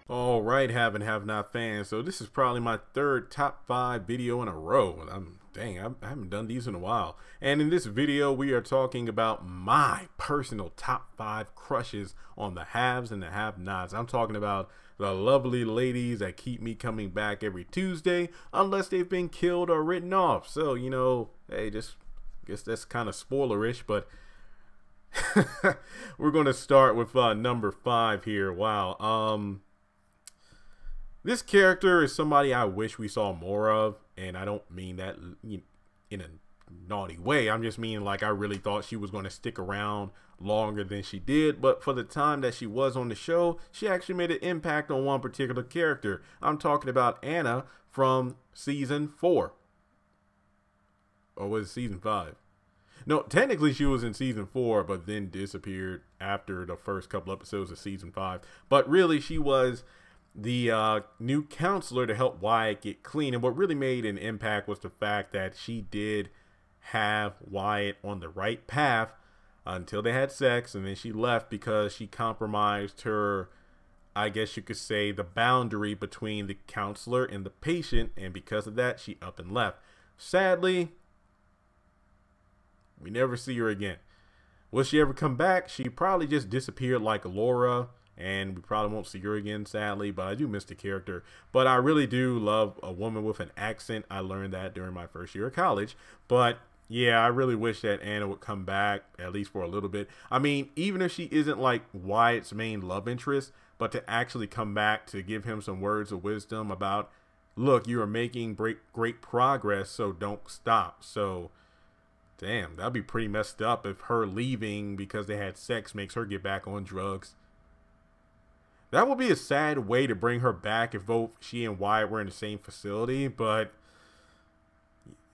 All right, have and have not fans. So this is probably my third top 5 video in a row. I haven't done these in a while. And in this video, we are talking about my personal top 5 crushes on the haves and the have-nots. I'm talking about the lovely ladies that keep me coming back every Tuesday, unless they've been killed or written off. So, you know, hey, just guess that's kind of spoilerish, but we're going to start with number 5 here. Wow. This character is somebody I wish we saw more of, and I don't mean that in a naughty way. I'm just meaning like I really thought she was going to stick around longer than she did, but for the time that she was on the show, she actually made an impact on one particular character. I'm talking about Anna from season 4. Or was it season 5? No, technically she was in season 4, but then disappeared after the first couple episodes of season 5. But really, she was the new counselor to help Wyatt get clean. And what really made an impact was the fact that she did have Wyatt on the right path until they had sex, and then she left because she compromised her, I guess you could say, the boundary between the counselor and the patient, and because of that, she up and left. Sadly, we never see her again. Will she ever come back? She probably just disappeared like Laura, and we probably won't see her again, sadly, but I do miss the character. But I really do love a woman with an accent. I learned that during my first year of college. But yeah, I really wish that Anna would come back, at least for a little bit. I mean, even if she isn't like Wyatt's main love interest, but to actually come back to give him some words of wisdom about, look, you are making great progress, so don't stop. So damn, that'd be pretty messed up if her leaving because they had sex makes her get back on drugs. That would be a sad way to bring her back if both she and Wyatt were in the same facility, but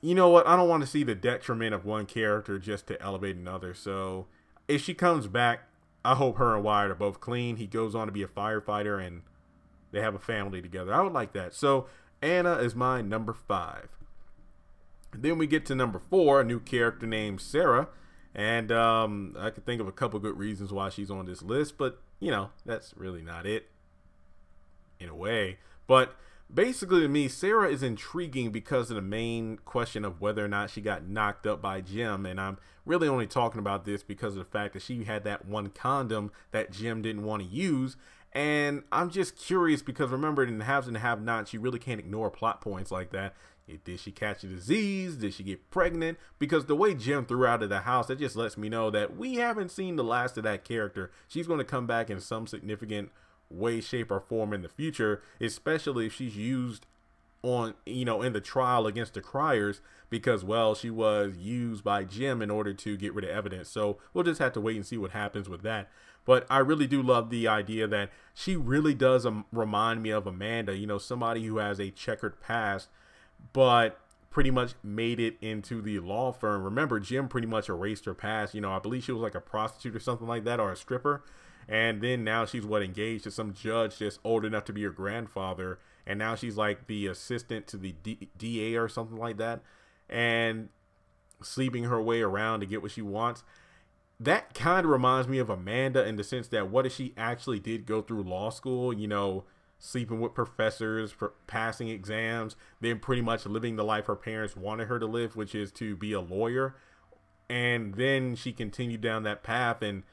you know what? I don't want to see the detriment of one character just to elevate another. So if she comes back, I hope her and Wyatt are both clean. He goes on to be a firefighter and they have a family together. I would like that. So Anna is my number 5. Then we get to number 4, a new character named Sarah. And I could think of a couple good reasons why she's on this list, but you know, that's really not it in a way. But basically to me, Sarah is intriguing because of the main question of whether or not she got knocked up by Jim. And I'm really only talking about this because of the fact that she had that one condom that Jim didn't want to use. And I'm just curious because remember, in the haves and the have-nots, you really can't ignore plot points like that. Did she catch a disease? Did she get pregnant? Because the way Jim threw her out of the house, that just lets me know that we haven't seen the last of that character. She's going to come back in some significant way, shape, or form in the future, especially if she's used on, you know, in the trial against the Criers, because, well, she was used by Jim in order to get rid of evidence. So we'll just have to wait and see what happens with that. But I really do love the idea that she really does remind me of Amanda, you know, somebody who has a checkered past, but pretty much made it into the law firm. Remember, Jim pretty much erased her past. You know, I believe she was like a prostitute or something like that, or a stripper. And then now she's engaged to some judge just old enough to be her grandfather. And now she's like the assistant to the DA or something like that, and sleeping her way around to get what she wants. That kind of reminds me of Amanda in the sense that what if she actually did go through law school, you know, sleeping with professors, passing exams, then pretty much living the life her parents wanted her to live, which is to be a lawyer. And then she continued down that path and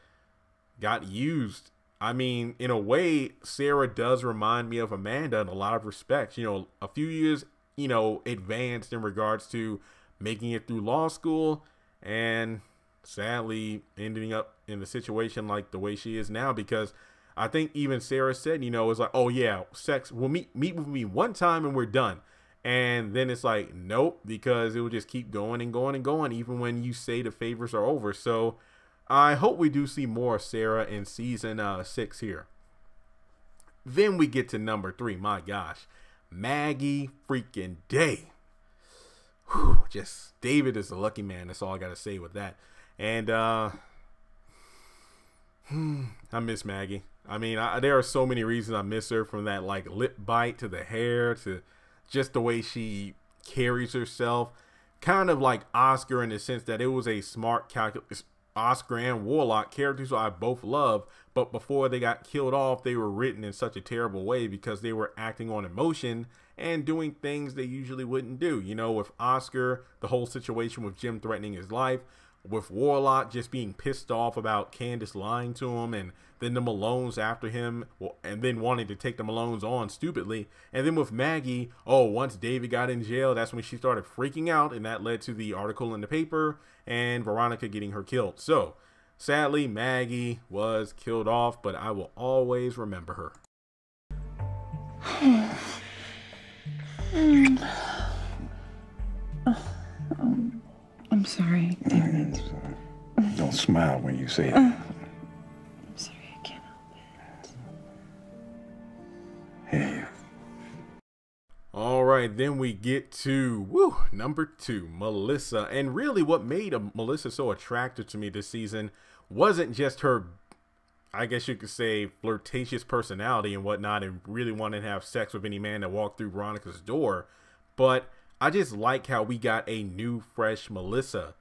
got used. I mean, in a way, Sarah does remind me of Amanda in a lot of respects. You know, a few years, you know, advanced in regards to making it through law school and sadly ending up in the situation like the way she is now, because I think even Sarah said, you know, it's like, oh yeah, sex, well, meet with me one time and we're done. And then it's like, nope, because it will just keep going and going and going, even when you say the favors are over. So I hope we do see more of Sarah in season 6 here. Then we get to number 3. My gosh, Maggie freaking Day. Whew, just David is a lucky man. That's all I got to say with that. And I miss Maggie. I mean, there are so many reasons I miss her, from that like lip bite to the hair to just the way she carries herself. Kind of like Oscar in the sense that it was a smart Oscar and Warlock, characters who I both love, but before they got killed off, they were written in such a terrible way because they were acting on emotion and doing things they usually wouldn't do. You know, with Oscar, the whole situation with Jim threatening his life, with Warlock just being pissed off about Candace lying to him, and then the Malones after him, and then wanting to take the Malones on stupidly. And then with Maggie, oh, once David got in jail, that's when she started freaking out, and that led to the article in the paper and Veronica getting her killed. So sadly, Maggie was killed off, but I will always remember her. I'm sorry, David. Don't smile when you say it. I'm sorry, I can't help it. Hey. All right, then we get to number 2, Melissa. And really what made Melissa so attractive to me this season wasn't just her, I guess you could say, flirtatious personality and whatnot, and really wanting to have sex with any man that walked through Veronica's door, but I just like how we got a new, fresh Melissa.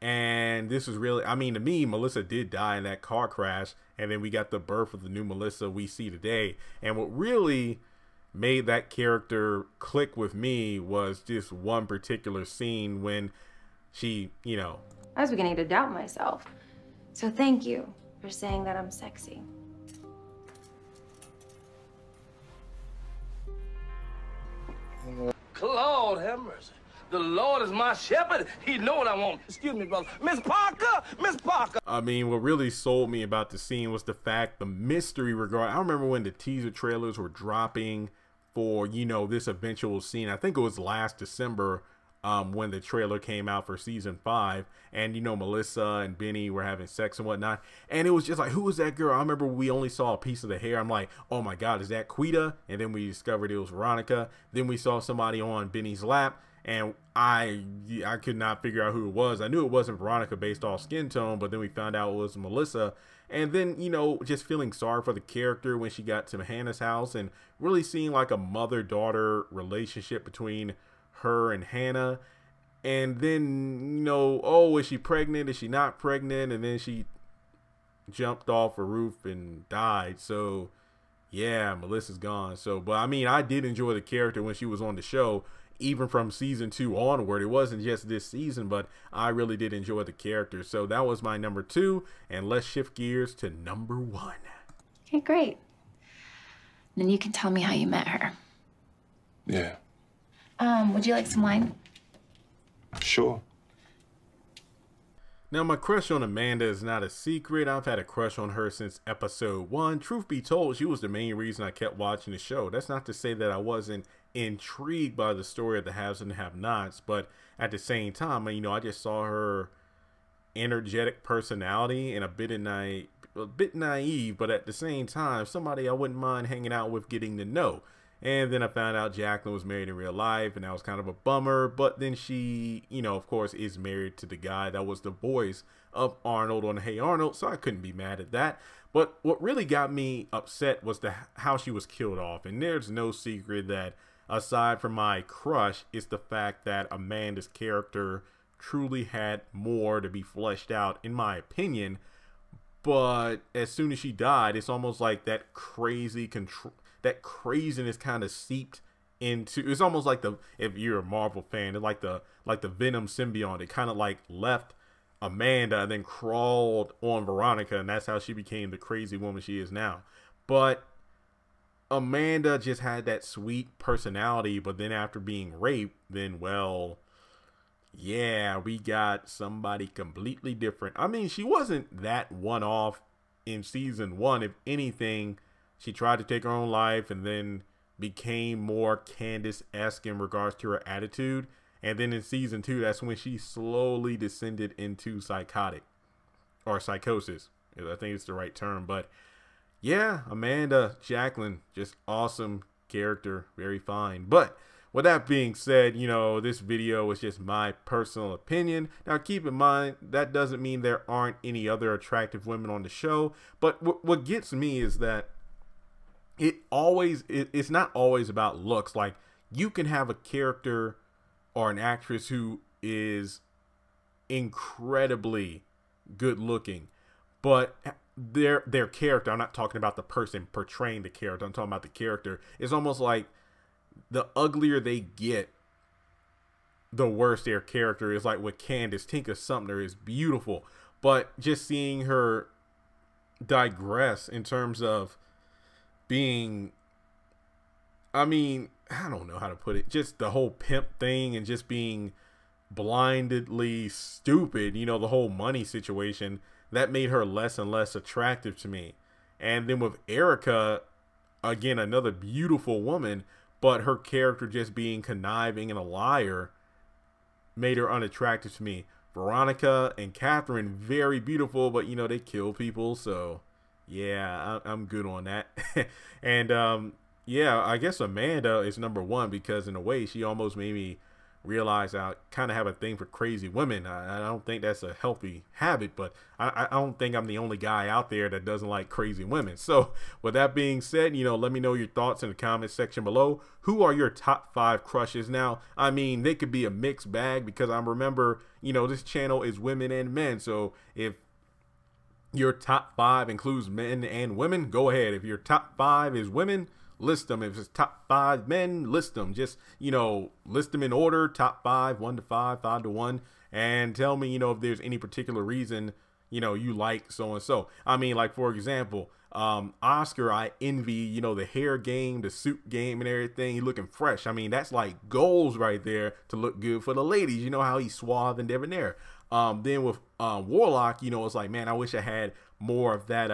And this was really, I mean, to me, Melissa did die in that car crash, and then we got the birth of the new Melissa we see today. And what really made that character click with me was just one particular scene when she, you know, I was beginning to doubt myself. So thank you for saying that I'm sexy. Lord have mercy. The Lord is my shepherd. He know what I want. Excuse me, brother. Miss Parker! Miss Parker! I mean, what really sold me about the scene was the fact, the mystery regard. I remember when the teaser trailers were dropping for, you know, this eventual scene. I think it was last December when the trailer came out for season 5, and, you know, Melissa and Benny were having sex and whatnot, and it was just like, who was that girl? I remember we only saw a piece of the hair. I'm like, oh my God, is that Quita? And then we discovered it was Veronica. Then we saw somebody on Benny's lap, and I could not figure out who it was. I knew it wasn't Veronica based off skin tone, but then we found out it was Melissa. And then, you know, just feeling sorry for the character when she got to Hannah's house, and really seeing like a mother-daughter relationship between her and Hannah. And then, you know, oh, is she pregnant? Is she not pregnant? And then she jumped off a roof and died. So yeah, Melissa's gone. So, but I mean, I did enjoy the character when she was on the show, even from season 2 onward. It wasn't just this season, but I really did enjoy the character. So that was my number 2, and let's shift gears to number 1. Okay, great. Then you can tell me how you met her. Yeah. Would you like some wine? Sure. Now, my crush on Amanda is not a secret. I've had a crush on her since episode 1. Truth be told, she was the main reason I kept watching the show. That's not to say that I wasn't intrigued by the story of the haves and have-nots, but at the same time, you know, I just saw her energetic personality and a bit naive, but at the same time, somebody I wouldn't mind hanging out with, getting to know. And then I found out Jacqueline was married in real life, and that was kind of a bummer. But then she, you know, of course, is married to the guy that was the voice of Arnold on Hey Arnold, so I couldn't be mad at that. But what really got me upset was how she was killed off. And there's no secret that, aside from my crush, it's the fact that Amanda's character truly had more to be fleshed out, in my opinion. But as soon as she died, it's almost like that craziness kind of seeped into, it's almost like if you're a Marvel fan, it's like the Venom symbiote. It kind of like left Amanda and then crawled on Veronica, and that's how she became the crazy woman she is now. But Amanda just had that sweet personality, but then after being raped, then, well, yeah, we got somebody completely different. I mean, she wasn't that one-off in season 1. If anything, she tried to take her own life and then became more Candace-esque in regards to her attitude. And then in season 2, that's when she slowly descended into psychotic, or psychosis. I think it's the right term. But yeah, Amanda, Jacqueline, just awesome character, very fine. But with that being said, you know, this video was just my personal opinion. Now, keep in mind, that doesn't mean there aren't any other attractive women on the show. But what gets me is that it's not always about looks. Like, you can have a character or an actress who is incredibly good looking, but their character, I'm not talking about the person portraying the character, I'm talking about the character, it's almost like the uglier they get, the worse their character is. Like with Candace, Tinka Sumner is beautiful, but just seeing her digress in terms of being, I mean, I don't know how to put it, just the whole pimp thing and just being blindedly stupid, you know, the whole money situation, that made her less and less attractive to me. And then with Erica, again, another beautiful woman, but her character just being conniving and a liar made her unattractive to me. Veronica and Catherine, very beautiful, but you know, they kill people, so yeah, I'm good on that. And yeah, I guess Amanda is number one because in a way she almost made me realize I kind of have a thing for crazy women. I don't think that's a healthy habit, but I don't think I'm the only guy out there that doesn't like crazy women. So with that being said, you know, let me know your thoughts in the comment section below. Who are your top 5 crushes? Now, I mean, they could be a mixed bag because I remember, you know, this channel is women and men. So if your top 5 includes men and women, go ahead. If your top 5 is women, list them. If it's top 5 men, list them. Just, you know, list them in order, top 5, 1 to 5, 5 to 1, and tell me, you know, if there's any particular reason, you know, you like so and so. I mean, like for example, Oscar, I envy, you know, the hair game, the suit game and everything. He looking fresh. I mean, that's like goals right there to look good for the ladies. You know how he's suave and debonair. Then with Warlock, you know, it's like, man, I wish I had more of that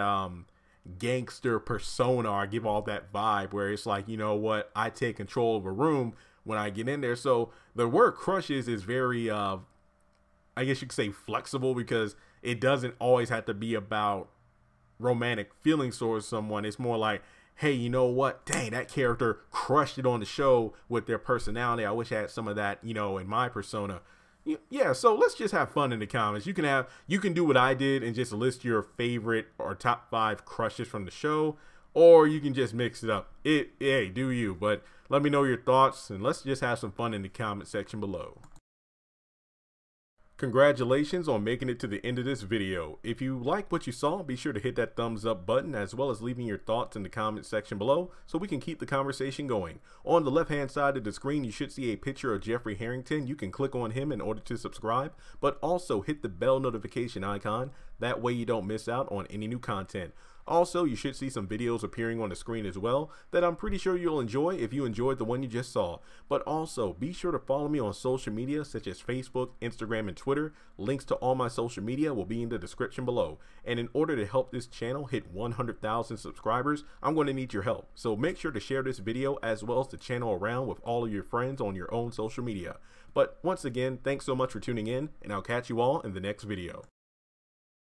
gangster persona, or give all that vibe where it's like, you know what, I take control of a room when I get in there. So the word crushes is very I guess you could say flexible, because it doesn't always have to be about romantic feelings towards someone. It's more like, hey, you know what, dang, that character crushed it on the show with their personality. I wish I had some of that, you know, in my persona. Yeah, so let's just have fun in the comments. You can do what I did and just list your favorite or top 5 crushes from the show, or you can just mix it up. Hey, do you, but let me know your thoughts and let's just have some fun in the comment section below. Congratulations on making it to the end of this video. If you like what you saw, be sure to hit that thumbs up button, as well as leaving your thoughts in the comment section below so we can keep the conversation going. On the left hand side of the screen, you should see a picture of Jeffrey Harrington. You can click on him in order to subscribe, but also hit the bell notification icon. That way you don't miss out on any new content. Also, you should see some videos appearing on the screen as well that I'm pretty sure you'll enjoy if you enjoyed the one you just saw. But also, be sure to follow me on social media such as Facebook, Instagram, and Twitter. Links to all my social media will be in the description below. And in order to help this channel hit 100,000 subscribers, I'm going to need your help. So make sure to share this video as well as the channel around with all of your friends on your own social media. But once again, thanks so much for tuning in, and I'll catch you all in the next video.